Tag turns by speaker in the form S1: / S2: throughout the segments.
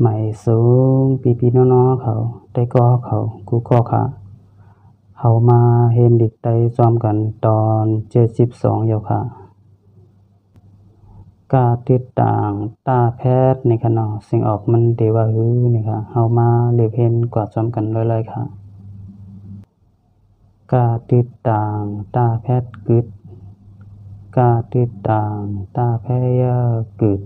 S1: ไหมสูงพี่น้องๆเขาได้ก่อเขากูก่อขาเฮามาเห็นเด็กได้ซ้อมกันตอน72อยู่ค่ะกาติดต่างตาแพทย์นี่ค่ะเนาะสิ่งออกมันเดว่าฮือนี่ค่ะเฮามาเลือกเห็นกว่าซ้อมกันเลยๆค่ะกาติดต่างตาแพทย์กึดกาติดต่างตาแพยกึด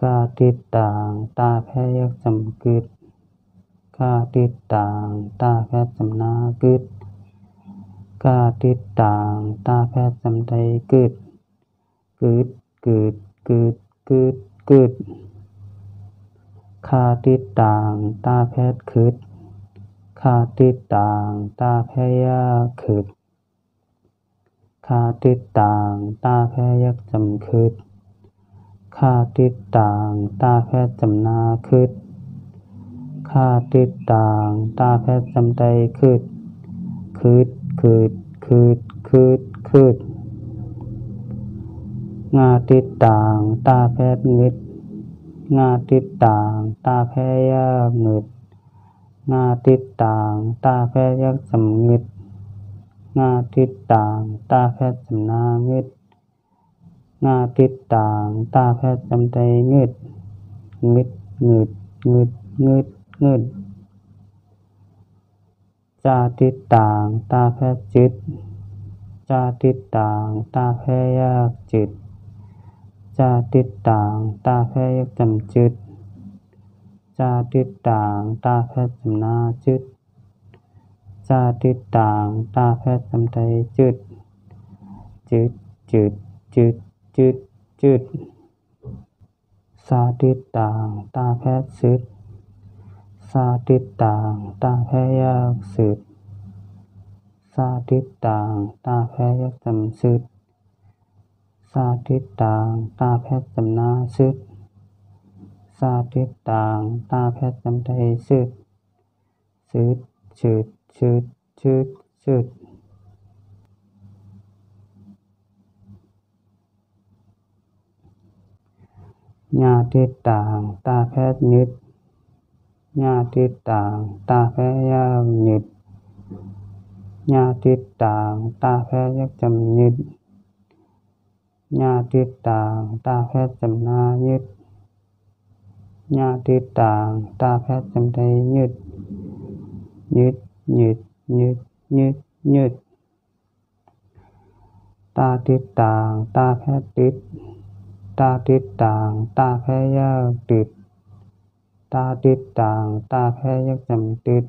S1: กาติดต่างตาแพยจำกึดกาติดต่างตาแพทย์จำนากึดกาติดต่างตาแพทย์จำใดกึดกึดกึดกึดกึดกึดคาติดต่างตาแพทย์คึดคาติดต่างตาแพยคึดคาติดต่างตาแพยจำคึดคาติดต่างตาแพทย์จำนาคึดคาติดต่างตาแพทย์จำใดคึดคึดคึดคึดคึดคึดงาติดต่างตาแพทย์งึดงาติดต่างตาแพยงึดงาติดต่างตาแพยจำงึดงาติดต่างตาแพทย์จำนางึดงาติดต่างตาแพทย์จำใดงึดงึดงึดงึดงึดงึดจาติดต่างตาแพทย์จึดจาติดต่างตาแพยจึดจาติดต่างตาแพยจำจึดจาติดต่างตาแพทย์จำนาจึดจาติดต่างตาแพทย์จำใดจึดจึดจึดจึดจึดจึดสาติดต่างตาแพทย์สึดสาติดต่างตาแพยสึดสาติดต่างตาแพยจำสึดสาติดต่างตาแพทย์จำนาสึดสาติดต่างตาแพทย์จำใดสึดสึดสึดสึดสึดสึดญาติดต่างตาแพทย์ยึดญาติดต่างตาแพทย์ยึดญาติดต่างตาแพทย์จำยึดญาติดต่างตาแพทย์จำนายึดญาติดต่างตาแพทย์จำใดยึดยึดยึดยึดยึดยึดตาติดต่างตาแพทย์ติดตาติดต่างตาแพทย์ติดตาติดต่างตาแพทย์จำติด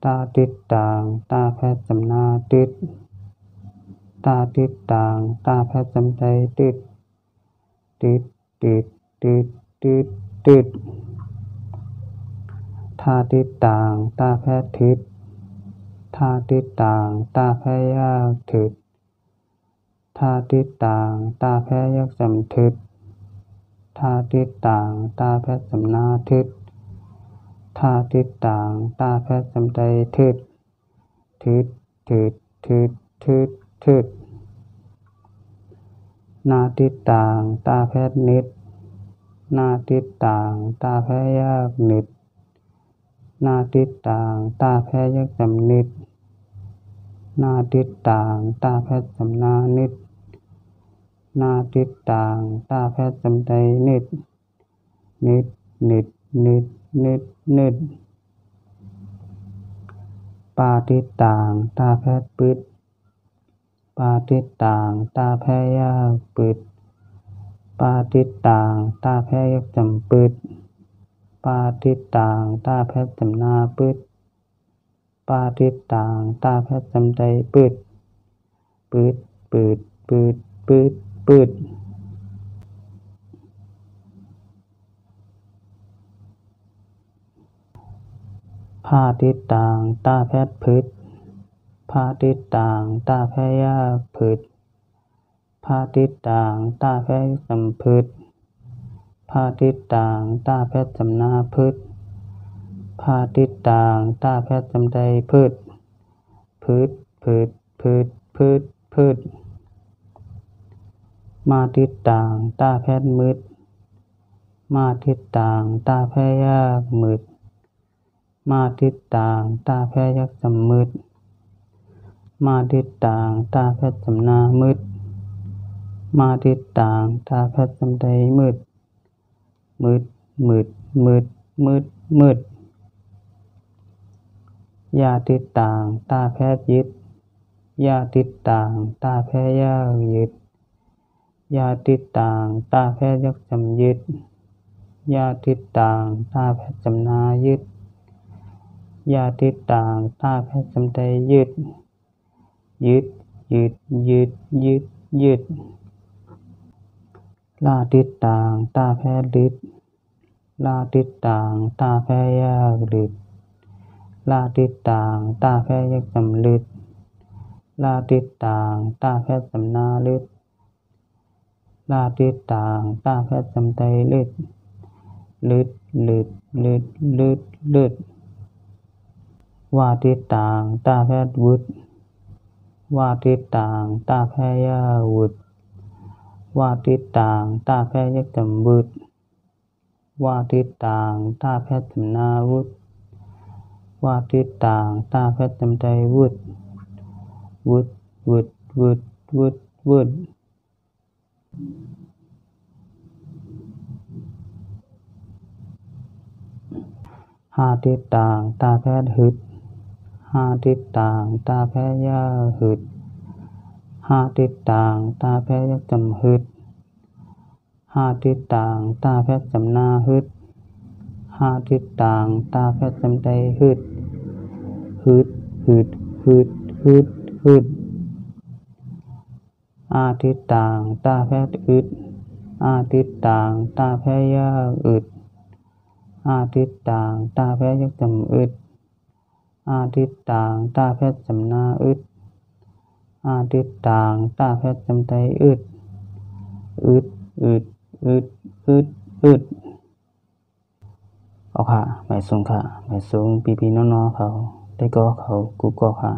S1: ตาติดต่างตาแพทย์จำนาติดตาติดต่างตาแพทย์จำใจติดติดติดติดติดติดทาติดต่างตาแพทย์ทิดทาติดต่างตาแพทย์ทิดทาติดต่างตาแพทย์จำทิดทาติดต่างตาแพทย์จำนาทิดทาติดต่างตาแพทย์จำใจทิดทิดทิดทิดทิดทิดนาติดต่างตาแพทย์นิดนาติดต่างตาแพทย์นิดนาติดต่างตาแพทย์จำนิดนาติดต่างตาแพทย์จำนานิดนาติดต่างตาแพทย์จำใจนิดนิดนิดนิดนิดนิดปาติดต่างตาแพทย์ปิดปาติดต่างตาแพทย์ปิดปาติดต่างตาแพทย์จำปิดปาติดต่างตาแพทย์จำนาปิดปาติดต่างตาแพทย์จำใจปิดปิดปิดปิดปิดปิดพาติดต่างตาแพทย์พืชพาติดต่างตาแพทย์พืชพาติดต่างตาแพทย์จำพืชพาติดต่างตาแพทย์จำนาพืชพาติดต่างตาแพทย์จำใดพืชพืชพืชพืชพืชพืชมาติดต่างตาแพทย์มืด มาทิศต่างตาแพ้ยากมืดมาทิศต่างตาแพ้ยักจำมืดมาทิศต่างตาแพ้จำนามืดมาทิศต่างตาแพ้จำใดมืดมืดมืดมืดมืดมืดยาทิศต่างตาแพ้ยึดยาทิศต่างตาแพ้ยากยึดยาทิศต่างตาแพ้ยักจำยึดยาทิศต่างตาแพ้จำนายึดยาทิศต่างตาแพ้จำใดยึดยึดยึดยึดยึดยึดลาทิศต่างตาแพ้ลึดลาทิศต่างตาแพ้ยากลึดลาทิศต่างตาแพ้ยักจำลึดลาทิศต่างตาแพ้จำนาลึดลาทิศต่างตาแพ้จำใดลึดลึดลึดลึดลึดลึดวาทิศต่างตาแพ้วุดวาทิศต่างตาแพ้ยาวุดวาทิศต่างตาแพ้ยักจำวุดวาทิศต่างตาแพ้จำนาวุดวาทิศต่างตาแพ้จำใดวุดวุดวุดวุดวุดวุดหาทิศต่างตาแพ้หึดหาทิศต่างตาแพ้ยาหึดหาทิศต่างตาแพ้ยักจำหึดหาทิศต่างตาแพ้จำนาหึดหาทิศต่างตาแพ้จำใดหึดหึดหึดหึดหึดหึดอาทิศต่างตาแพ้อึดอาทิศต่างตาแพ้ยาอึดอาทิศต่างตาแพ้ยักจำอึดอาทิศต่างตาแพ้จำนาอึดอาทิศต่างตาแพ้จำใดอึดอึดอึดอึดอึดอึดเอาค่ะหมายสูงค่ะหมายสูงปีน้องๆเขาได้ก็เขากูก็ค่ะ